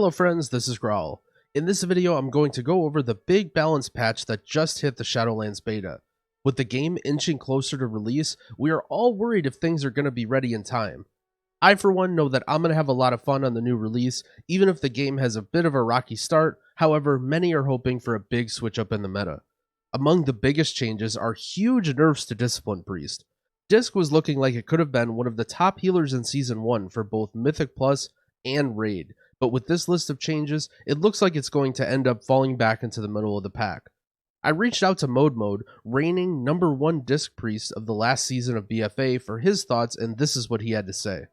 Hello friends, this is Growl. In this video I'm going to go over the big balance patch that just hit the Shadowlands beta. With the game inching closer to release, we are all worried if things are going to be ready in time. I for one know that I'm going to have a lot of fun on the new release, even if the game has a bit of a rocky start. However, many are hoping for a big switch up in the meta. Among the biggest changes are huge nerfs to Discipline Priest. Disc was looking like it could have been one of the top healers in Season 1 for both Mythic Plus and Raid, but with this list of changes, it looks like it's going to end up falling back into the middle of the pack. I reached out to Mode, reigning #1 Disc Priest of the last season of BFA, for his thoughts, and this is what he had to say.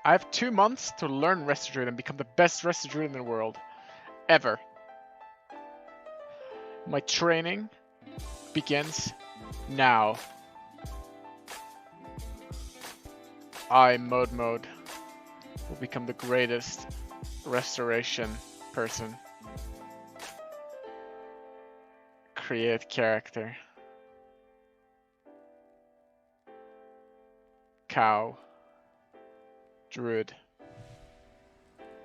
I have 2 months to learn Resto Druid and become the best Resto Druid in the world. Ever. My training begins now. I, Mode, will become the greatest restoration person. Create character. Cow. Druid.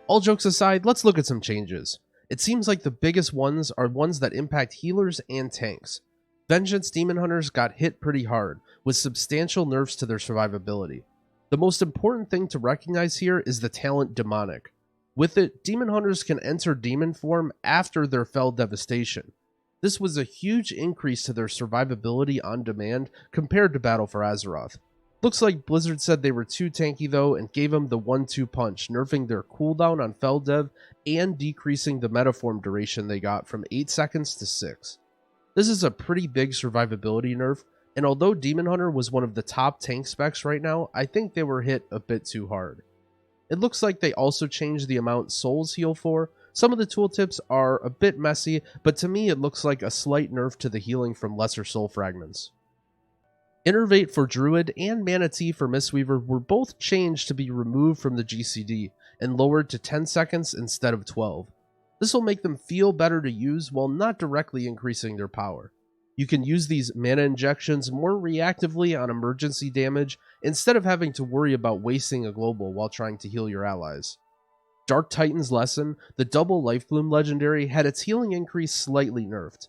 All jokes aside, let's look at some changes. It seems like the biggest ones are ones that impact healers and tanks. Vengeance Demon Hunters got hit pretty hard, with substantial nerfs to their survivability. The most important thing to recognize here is the talent Demonic. With it, Demon Hunters can enter demon form after their Fell Devastation. This was a huge increase to their survivability on demand compared to Battle for Azeroth. Looks like Blizzard said they were too tanky though and gave them the 1-2 punch, nerfing their cooldown on Fell Dev and decreasing the metaform duration they got from 8 seconds to 6. This is a pretty big survivability nerf, and although Demon Hunter was one of the top tank specs right now, I think they were hit a bit too hard. It looks like they also changed the amount souls heal for. Some of the tooltips are a bit messy, but to me it looks like a slight nerf to the healing from lesser soul fragments. Innervate for Druid and Mana Tea for Mistweaver were both changed to be removed from the GCD and lowered to 10 seconds instead of 12. This will make them feel better to use while not directly increasing their power. You can use these mana injections more reactively on emergency damage instead of having to worry about wasting a global while trying to heal your allies. Dark Titan's Lesson, the double Life Bloom legendary, had its healing increase slightly nerfed.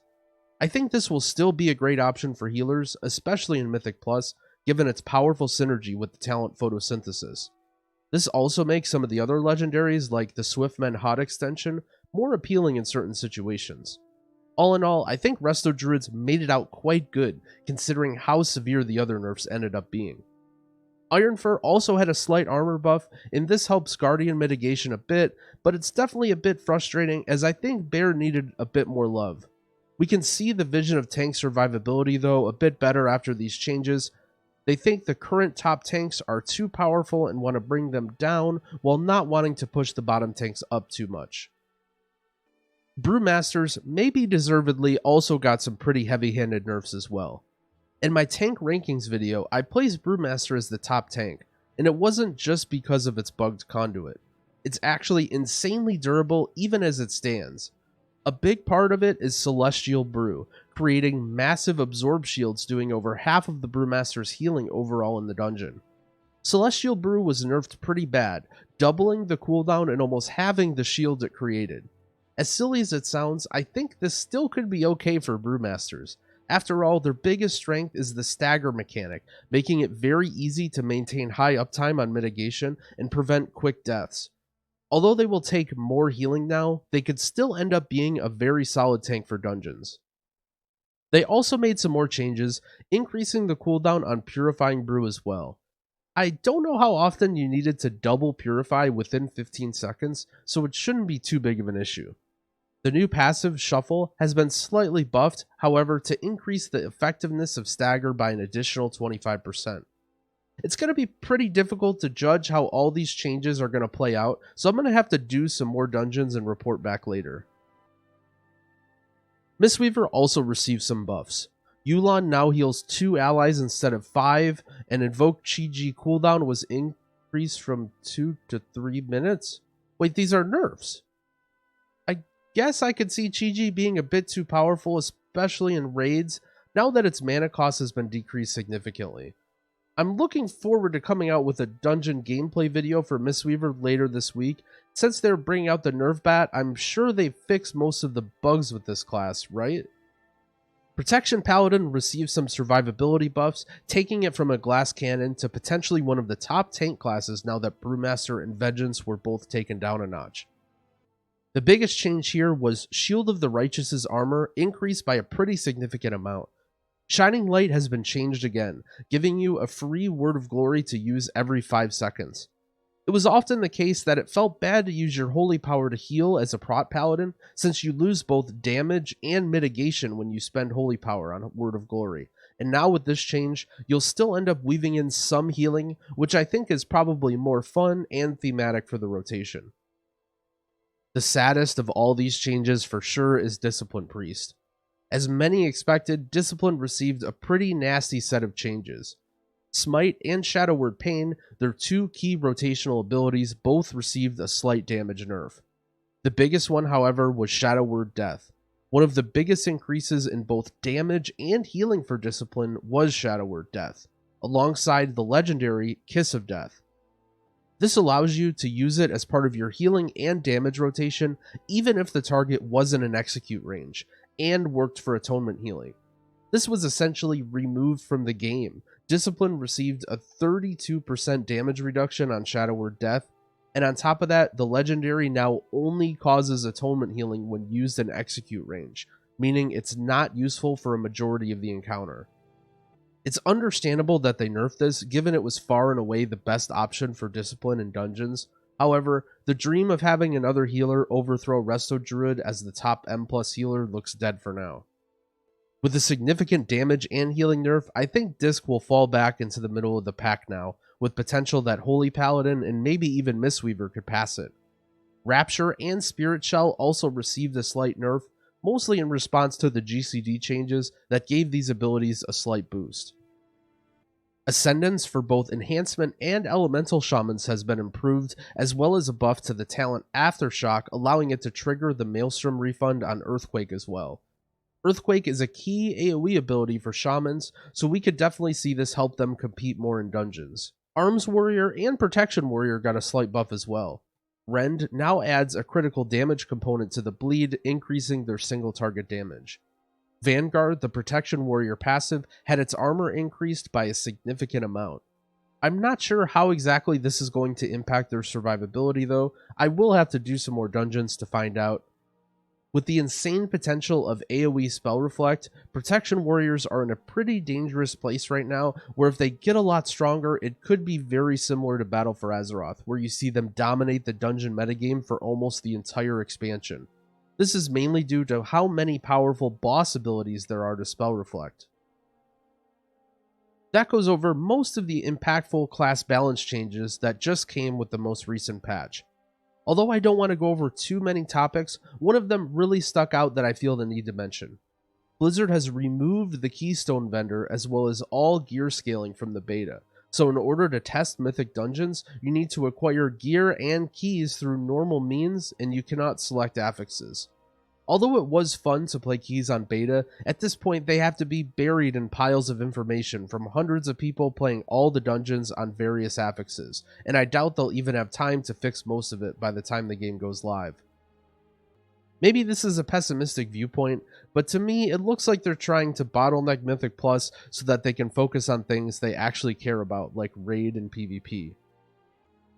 I think this will still be a great option for healers, especially in Mythic Plus, given its powerful synergy with the talent Photosynthesis. This also makes some of the other legendaries, like the Swiftmen Hot extension, more appealing in certain situations. All in all, I think Resto Druids made it out quite good, considering how severe the other nerfs ended up being. Ironfur also had a slight armor buff, and this helps Guardian mitigation a bit, but it's definitely a bit frustrating as I think Bear needed a bit more love. We can see the vision of tank survivability though a bit better after these changes. They think the current top tanks are too powerful and want to bring them down while not wanting to push the bottom tanks up too much. Brewmasters, maybe deservedly, also got some pretty heavy-handed nerfs as well. In my tank rankings video, I placed Brewmaster as the top tank, and it wasn't just because of its bugged conduit. It's actually insanely durable even as it stands. A big part of it is Celestial Brew, creating massive absorb shields doing over half of the Brewmaster's healing overall in the dungeon. Celestial Brew was nerfed pretty bad, doubling the cooldown and almost halving the shield it created. As silly as it sounds, I think this still could be okay for Brewmasters. After all, their biggest strength is the stagger mechanic, making it very easy to maintain high uptime on mitigation and prevent quick deaths. Although they will take more healing now, they could still end up being a very solid tank for dungeons. They also made some more changes, increasing the cooldown on Purifying Brew as well. I don't know how often you needed to double Purify within 15 seconds, so it shouldn't be too big of an issue. The new passive Shuffle has been slightly buffed, however, to increase the effectiveness of Stagger by an additional 25%. It's going to be pretty difficult to judge how all these changes are going to play out, so I'm going to have to do some more dungeons and report back later. Mistweaver also received some buffs. Yu'lon now heals 2 allies instead of 5, and Invoke Chi-Ji cooldown was increased from 2 to 3 minutes? Wait, these are nerfs. I guess I could see Chi-Ji being a bit too powerful, especially in raids, now that its mana cost has been decreased significantly. I'm looking forward to coming out with a dungeon gameplay video for Mistweaver later this week. Since they're bringing out the Nerf bat, I'm sure they fixed most of the bugs with this class, right? Protection Paladin received some survivability buffs, taking it from a glass cannon to potentially one of the top tank classes now that Brewmaster and Vengeance were both taken down a notch. The biggest change here was Shield of the Righteous's armor increased by a pretty significant amount. Shining Light has been changed again, giving you a free Word of Glory to use every 5 seconds. It was often the case that it felt bad to use your holy power to heal as a prot paladin, since you lose both damage and mitigation when you spend holy power on Word of Glory. And now with this change, you'll still end up weaving in some healing, which I think is probably more fun and thematic for the rotation. The saddest of all these changes for sure is Discipline Priest. As many expected, Discipline received a pretty nasty set of changes. Smite and Shadow Word Pain, their two key rotational abilities, both received a slight damage nerf. The biggest one, however, was Shadow Word Death. One of the biggest increases in both damage and healing for Discipline was Shadow Word Death, alongside the legendary Kiss of Death. This allows you to use it as part of your healing and damage rotation, even if the target wasn't in execute range, and worked for atonement healing. This was essentially removed from the game. Discipline received a 32% damage reduction on Shadow Word Death, and on top of that, the legendary now only causes atonement healing when used in execute range, meaning it's not useful for a majority of the encounter. It's understandable that they nerfed this, given it was far and away the best option for Discipline in dungeons. However, the dream of having another healer overthrow Resto Druid as the top M+ healer looks dead for now. With a significant damage and healing nerf, I think Disc will fall back into the middle of the pack now, with potential that Holy Paladin and maybe even Mistweaver could pass it. Rapture and Spirit Shell also received a slight nerf, mostly in response to the GCD changes that gave these abilities a slight boost. Ascendance for both Enhancement and Elemental Shamans has been improved, as well as a buff to the talent Aftershock, allowing it to trigger the Maelstrom refund on Earthquake as well. Earthquake is a key AoE ability for Shamans, so we could definitely see this help them compete more in dungeons. Arms Warrior and Protection Warrior got a slight buff as well. Rend now adds a critical damage component to the bleed, increasing their single target damage. Vanguard, the Protection Warrior passive, had its armor increased by a significant amount. I'm not sure how exactly this is going to impact their survivability though. I will have to do some more dungeons to find out. With the insane potential of AoE Spell Reflect, Protection Warriors are in a pretty dangerous place right now, where if they get a lot stronger, it could be very similar to Battle for Azeroth, where you see them dominate the dungeon metagame for almost the entire expansion. This is mainly due to how many powerful boss abilities there are to Spell Reflect. That goes over most of the impactful class balance changes that just came with the most recent patch. Although I don't want to go over too many topics, one of them really stuck out that I feel the need to mention. Blizzard has removed the Keystone vendor as well as all gear scaling from the beta, so in order to test Mythic Dungeons, you need to acquire gear and keys through normal means, and you cannot select affixes. Although it was fun to play keys on beta, at this point they have to be buried in piles of information from hundreds of people playing all the dungeons on various affixes, and I doubt they'll even have time to fix most of it by the time the game goes live. Maybe this is a pessimistic viewpoint, but to me it looks like they're trying to bottleneck Mythic Plus so that they can focus on things they actually care about, like raid and PvP.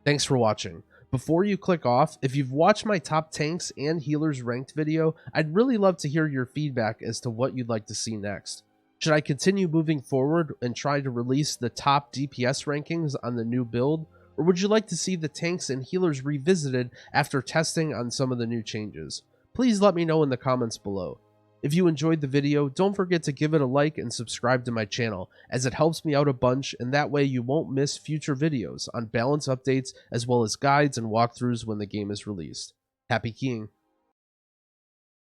Thanks for watching. Before you click off, if you've watched my top tanks and healers ranked video, I'd really love to hear your feedback as to what you'd like to see next. Should I continue moving forward and try to release the top DPS rankings on the new build, or would you like to see the tanks and healers revisited after testing on some of the new changes? Please let me know in the comments below. If you enjoyed the video, don't forget to give it a like and subscribe to my channel, as it helps me out a bunch, and that way you won't miss future videos on balance updates as well as guides and walkthroughs when the game is released. Happy keying!